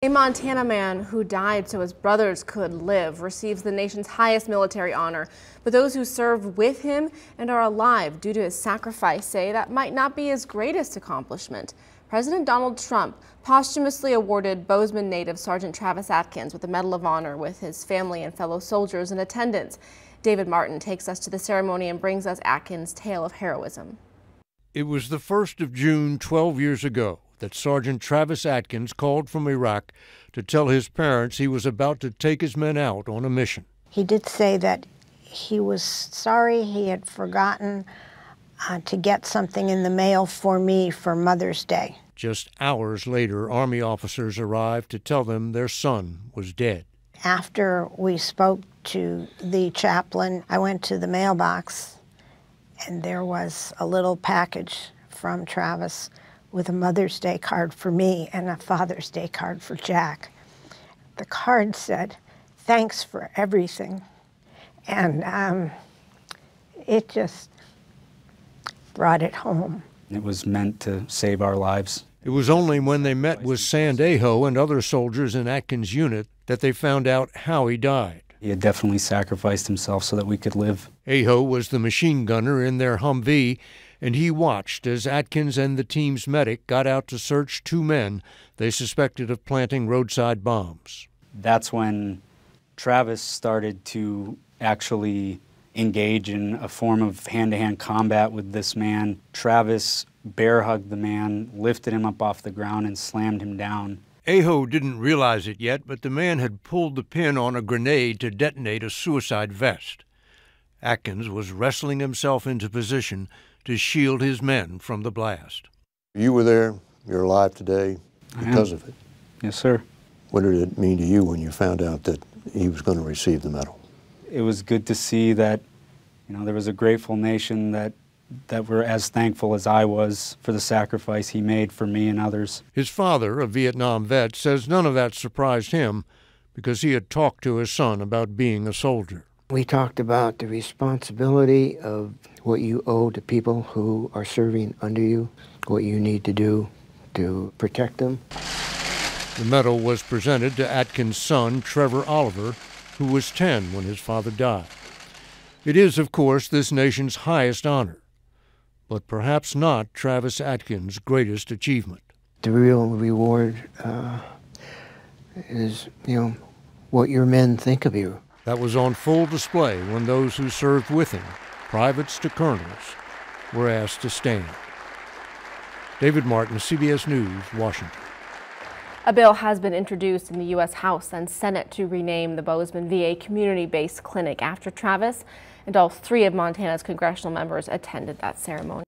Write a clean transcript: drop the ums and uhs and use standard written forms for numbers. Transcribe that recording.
A Montana man who died so his brothers could live receives the nation's highest military honor. But those who served with him and are alive due to his sacrifice say that might not be his greatest accomplishment. President Donald Trump posthumously awarded Bozeman native Sergeant Travis Atkins with the Medal of Honor with his family and fellow soldiers in attendance. David Martin takes us to the ceremony and brings us Atkins' tale of heroism. It was the 1st of June 12 years ago that Sergeant Travis Atkins called from Iraq to tell his parents he was about to take his men out on a mission. He did say that he was sorry he had forgotten to get something in the mail for me for Mother's Day. Just hours later, Army officers arrived to tell them their son was dead. After we spoke to the chaplain, I went to the mailbox, and there was a little package from Travis with a Mother's Day card for me and a Father's Day card for Jack. The card said, "Thanks for everything." And it just brought it home. It was meant to save our lives. It was only when they met with Sandejo and other soldiers in Atkins' unit that they found out how he died. He had definitely sacrificed himself so that we could live. Aho was the machine gunner in their Humvee, and he watched as Atkins and the team's medic got out to search two men they suspected of planting roadside bombs. That's when Travis started to actually engage in a form of hand-to-hand combat with this man. Travis bear-hugged the man, lifted him up off the ground, and slammed him down. Aho didn't realize it yet, but the man had pulled the pin on a grenade to detonate a suicide vest. Atkins was wrestling himself into position to shield his men from the blast. You were there. You're alive today because of it. Yes, sir. What did it mean to you when you found out that he was going to receive the medal? It was good to see that, there was a grateful nation that were as thankful as I was for the sacrifice he made for me and others. His father, a Vietnam vet, says none of that surprised him because he had talked to his son about being a soldier. We talked about the responsibility of what you owe to people who are serving under you, what you need to do to protect them. The medal was presented to Atkins' son, Trevor Oliver, who was 10 when his father died. It is, of course, this nation's highest honor, but perhaps not Travis Atkins' greatest achievement. The real reward is, what your men think of you. That was on full display when those who served with him, privates to colonels, were asked to stand. David Martin, CBS News, Washington. A bill has been introduced in the U.S. House and Senate to rename the Bozeman VA community-based clinic after Travis, and all three of Montana's congressional members attended that ceremony.